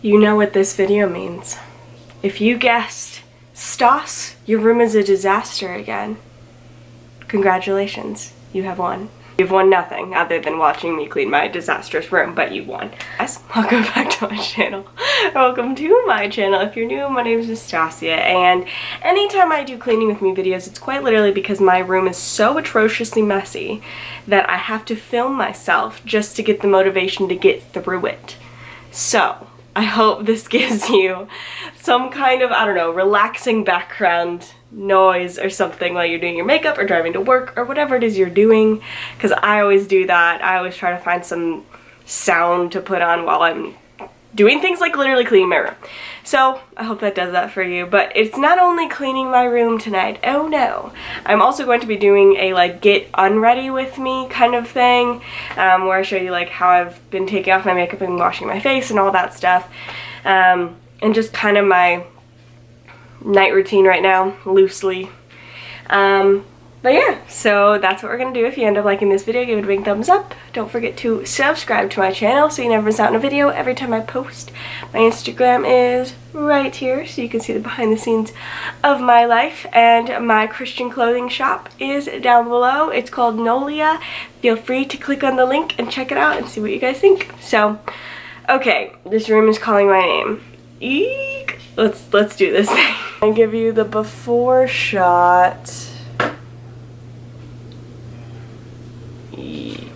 You know what this video means. If you guessed Stas, your room is a disaster again. Congratulations, you have won. You've won nothing other than watching me clean my disastrous room, but you won. Guys, welcome back to my channel. Welcome to my channel. If you're new, my name is Nastasia, and anytime I do cleaning with me videos, it's quite literally because my room is so atrociously messy that I have to film myself just to get the motivation to get through it. So, I hope this gives you some kind of, I don't know, relaxing background noise or something while you're doing your makeup or driving to work or whatever it is you're doing, because I always do that. I always try to find some sound to put on while I'm doing things like literally cleaning my room. So I hope that does that for you. But it's not only cleaning my room tonight, oh no. I'm also going to be doing a like get unready with me kind of thing, where I show you like how I've been taking off my makeup and washing my face and all that stuff, and just kind of my night routine right now, loosely. But yeah, so that's what we're gonna do. If you end up liking this video, give it a big thumbs up. Don't forget to subscribe to my channel so you never miss out on a video every time I post. My Instagram is right here, so you can see the behind the scenes of my life, and my Christian clothing shop is down below. It's called Nolia. Feel free to click on the link and check it out and see what you guys think. So, okay, this room is calling my name. Eek! Let's do this thing. I'll give you the before shot. Eek.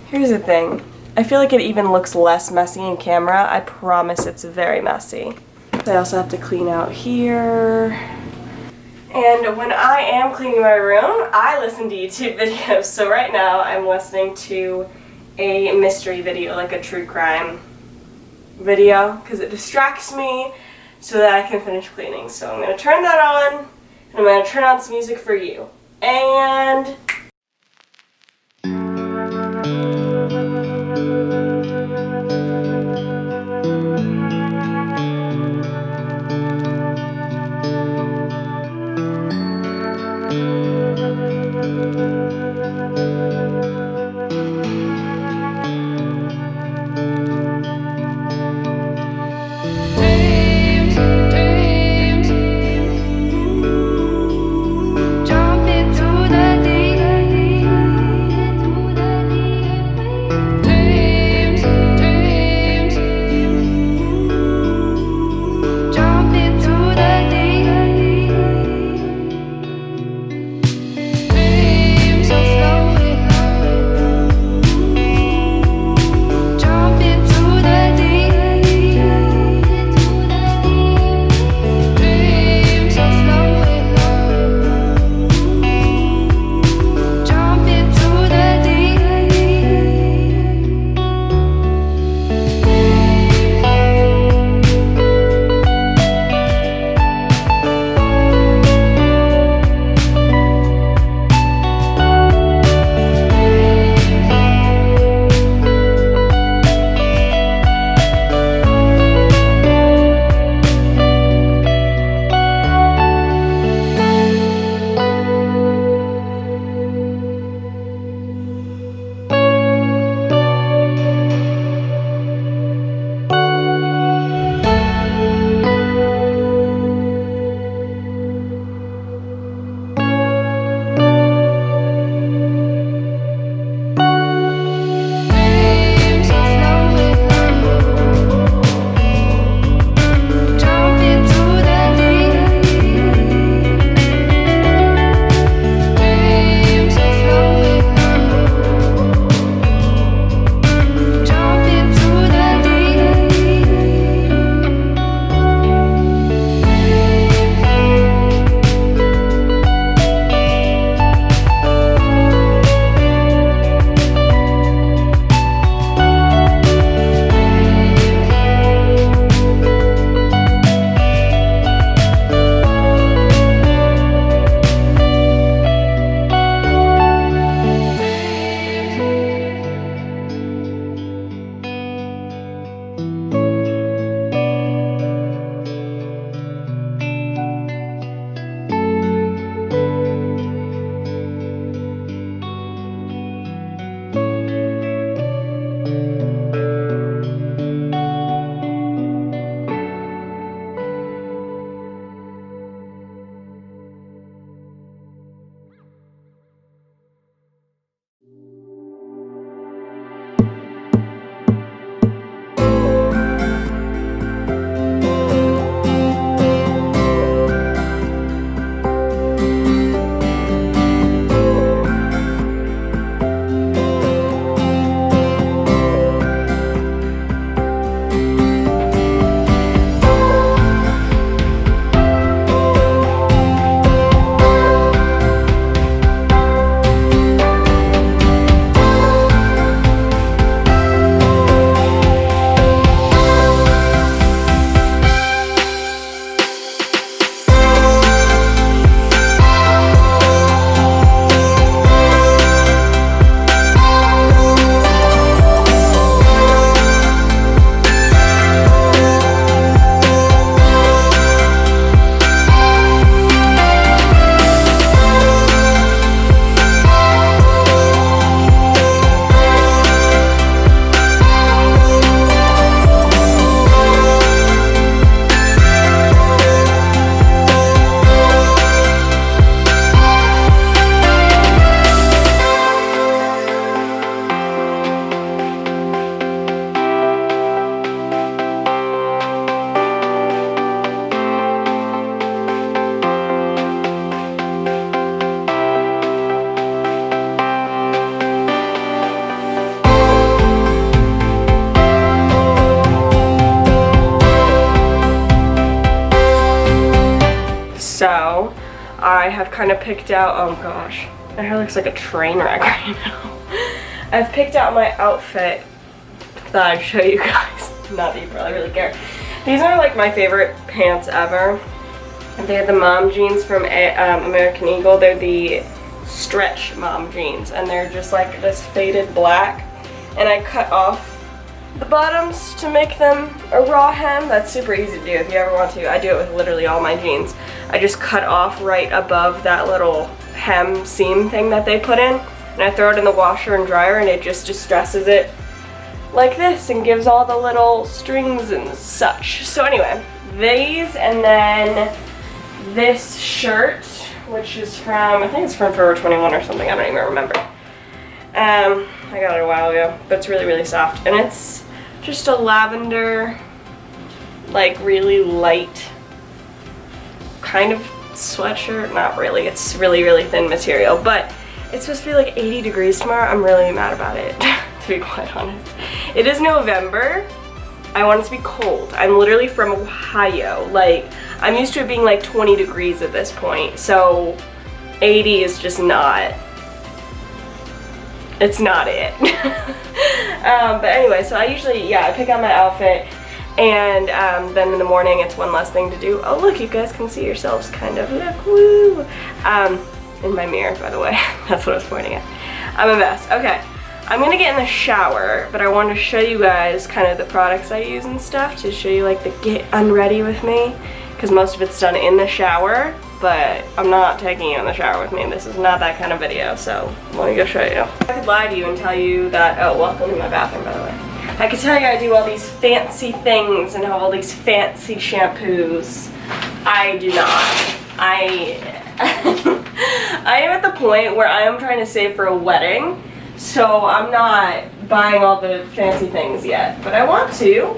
Here's the thing. I feel like it even looks less messy in camera. I promise it's very messy. I also have to clean out here. And when I am cleaning my room, I listen to YouTube videos. So right now I'm listening to a mystery video, like a true crime video, because it distracts me so that I can finish cleaning. So I'm going to turn that on, and I'm going to turn on some music for you. And jump into the deep kind of picked out, oh gosh, my hair looks like a train wreck right now. I've picked out my outfit that I'd show you guys. Not that you probably really care. These are like my favorite pants ever. They're the mom jeans from American Eagle. They're the stretch mom jeans, and they're just like this faded black. And I cut off the bottoms to make them a raw hem. That's super easy to do if you ever want to. I do it with literally all my jeans. I just cut off right above that little hem seam thing that they put in, and I throw it in the washer and dryer, and it just distresses it like this and gives all the little strings and such. So anyway, these, and then this shirt, which is from, I think it's from Forever 21 or something, I don't even remember. I got it a while ago, but it's really, really soft. And it's just a lavender, like really light kind of sweatshirt. Not really, it's really, really thin material, but it's supposed to be like 80 degrees tomorrow. I'm really mad about it, to be quite honest. It is November. I want it to be cold. I'm literally from Ohio. Like, I'm used to it being like 20 degrees at this point, so 80 is just not, it's not it. But anyway, so I usually, I pick out my outfit, and then in the morning it's one less thing to do. Oh look, you guys can see yourselves kind of, look, woo! In my mirror, by the way. That's what I was pointing at. I'm a mess. Okay, I'm gonna get in the shower, but I wanted to show you guys kind of the products I use and stuff, to show you like the get unready with me, because most of it's done in the shower, but I'm not taking you in the shower with me. This is not that kind of video, so let me go show you. I could lie to you and tell you that, oh, welcome to my bathroom, by the way. I could tell you I do all these fancy things and have all these fancy shampoos. I do not. I am at the point where I am trying to save for a wedding, so I'm not buying all the fancy things yet, but I want to.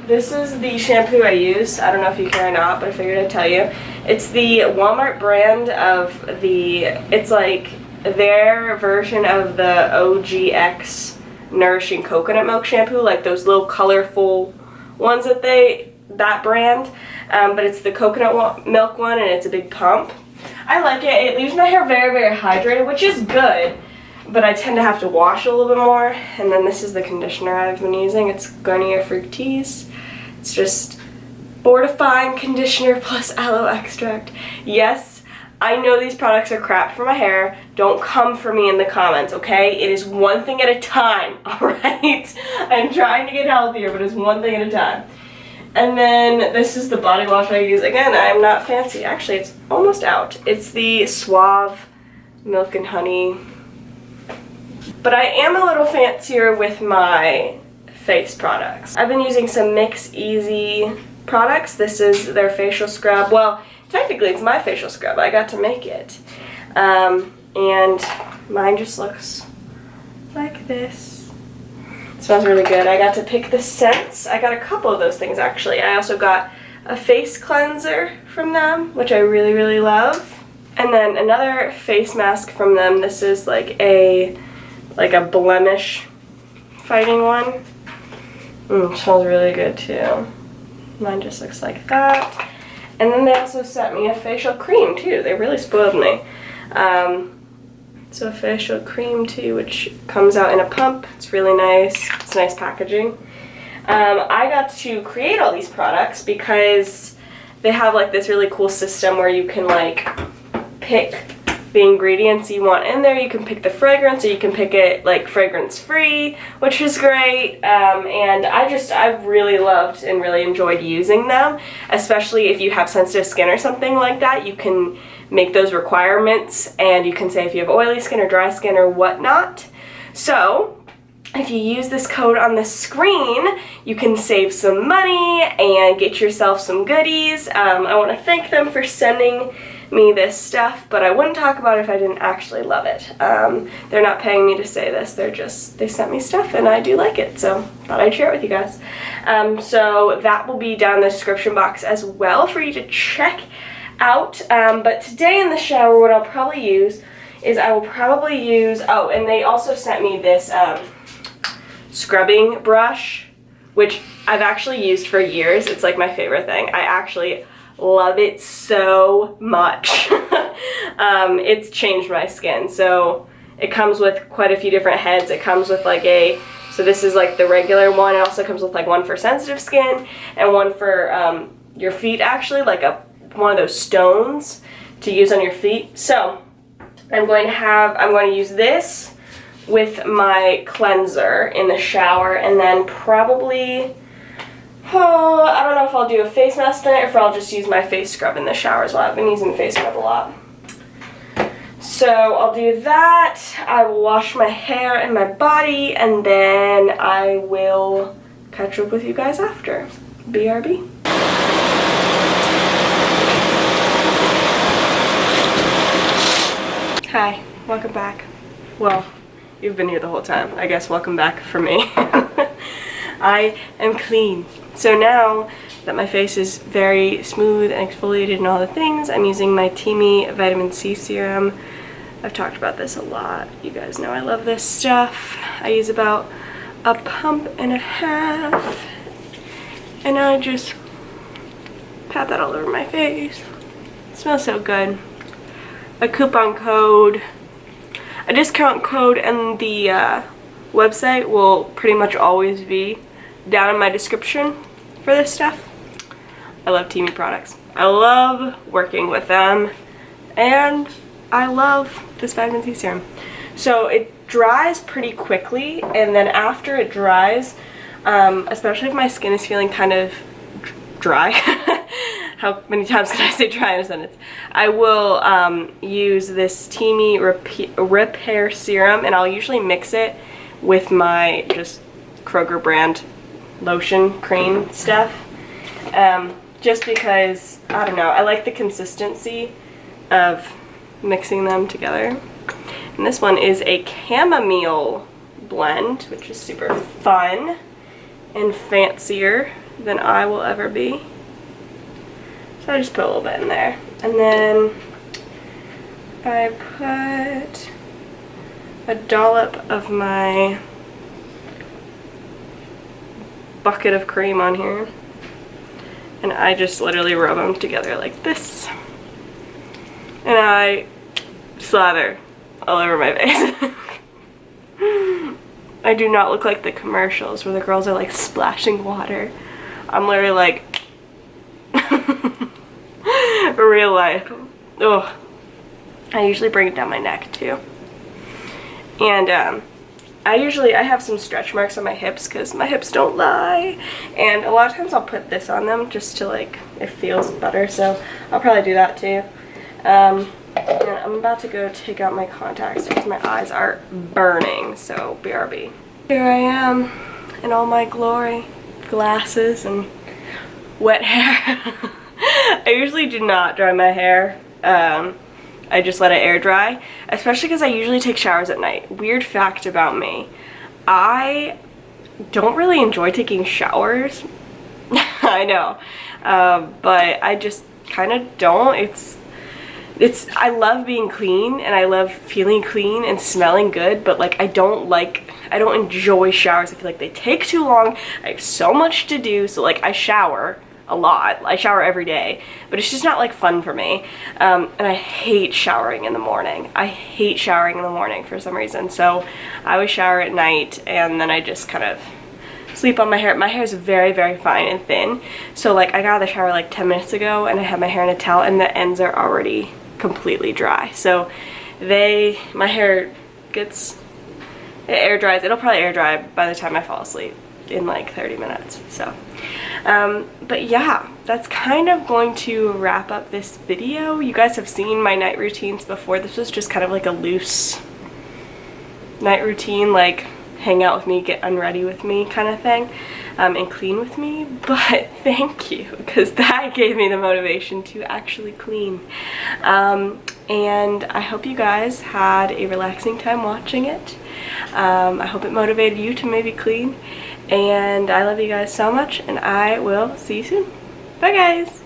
This is the shampoo I use. I don't know if you care or not, but I figured I'd tell you. It's the Walmart brand of the, it's like their version of the OGX Nourishing Coconut Milk Shampoo, like those little colorful ones that brand. But it's the coconut milk one, and it's a big pump. I like it. It leaves my hair very, very hydrated, which is good, but I tend to have to wash a little bit more. And then this is the conditioner I've been using. It's Garnier Fructis. It's just fortifying conditioner plus aloe extract. Yes, I know these products are crap for my hair. Don't come for me in the comments, okay? It is one thing at a time, alright? I'm trying to get healthier, but it's one thing at a time. And then this is the body wash I use. Again, I'm not fancy. Actually, it's almost out. It's the Suave Milk and Honey. But I am a little fancier with my face products. I've been using some Mix Easy products. This is their facial scrub. Well, technically it's my facial scrub. I got to make it. And mine just looks like this. It smells really good. I got to pick the scents. I got a couple of those things actually. I also got a face cleanser from them, which I really, really love. And then another face mask from them. This is like a blemish fighting one. It smells really good too. Mine just looks like that. And then they also sent me a facial cream too. They really spoiled me. So a facial cream too, which comes out in a pump. It's really nice. It's nice packaging. I got to create all these products because they have like this really cool system where you can like pick the ingredients you want in there. You can pick the fragrance, or you can pick it like fragrance free, which is great. And I've really loved and really enjoyed using them, especially if you have sensitive skin or something like that. You can make those requirements, and you can say if you have oily skin or dry skin or whatnot. So if you use this code on the screen, you can save some money and get yourself some goodies. I want to thank them for sending me this stuff, but I wouldn't talk about it if I didn't actually love it. They're not paying me to say this, they sent me stuff and I do like it, so thought I'd share it with you guys. So that will be down in the description box as well for you to check out. But today in the shower, what I'll probably use is oh, and they also sent me this scrubbing brush, which I've actually used for years. It's like my favorite thing. I actually love it so much. It's changed my skin. So it comes with quite a few different heads. It comes with like so this is like the regular one. It also comes with like one for sensitive skin and one for your feet, actually, like one of those stones to use on your feet. So I'm going to use this with my cleanser in the shower, and then probably, I don't know if I'll do a face mask tonight or if I'll just use my face scrub in the shower as well. I've been using the face scrub a lot. So I'll do that. I will wash my hair and my body, and then I will catch up with you guys after. BRB. Hi, welcome back. Well, you've been here the whole time. I guess welcome back for me. I am clean. So now that my face is very smooth and exfoliated and all the things, I'm using my Teamy Vitamin C Serum. I've talked about this a lot. You guys know I love this stuff. I use about a pump and a half. And I just pat that all over my face. It smells so good. A coupon code, a discount code, and the website will pretty much always be down in my description for this stuff. I love Teamy products. I love working with them, and I love this vitamin C serum. So it dries pretty quickly, and then after it dries, especially if my skin is feeling kind of dry, how many times can I say dry in a sentence? I will use this Teamy Repair Serum, and I'll usually mix it with my just Kroger brand lotion cream stuff. Just because, I don't know, I like the consistency of mixing them together. And this one is a chamomile blend, which is super fun and fancier than I will ever be. So I just put a little bit in there. And then I put a dollop of my bucket of cream on here. And I just literally rub them together like this. And I slather all over my face. I do not look like the commercials where the girls are like splashing water. I'm literally like real life. Ugh. I usually bring it down my neck too. And I have some stretch marks on my hips because my hips don't lie. And a lot of times I'll put this on them just to like, it feels better. So I'll probably do that too. And I'm about to go take out my contacts because my eyes are burning. So BRB. Here I am in all my glory. Glasses and wet hair. I usually do not dry my hair. I just let it air dry, especially because I usually take showers at night. Weird fact about me, I don't really enjoy taking showers. I know, but I just kind of don't. I love being clean and I love feeling clean and smelling good, but like I don't enjoy showers. I feel like they take too long. I have so much to do, so like I shower a lot. I shower every day, but it's just not like fun for me. And I hate showering in the morning. I hate showering in the morning for some reason. So I always shower at night, and then I just kind of sleep on my hair. My hair is very, very fine and thin. So like I got out of the shower like 10 minutes ago, and I have my hair in a towel, and the ends are already completely dry. So my hair it air dries. It'll probably air dry by the time I fall asleep in like 30 minutes. So but yeah, that's kind of going to wrap up this video. You guys have seen my night routines before. This was just kind of like a loose night routine, like hang out with me, get unready with me kind of thing, and clean with me. But thank you, because that gave me the motivation to actually clean. And I hope you guys had a relaxing time watching it. I hope it motivated you to maybe clean. And I love you guys so much, and I will see you soon. Bye guys!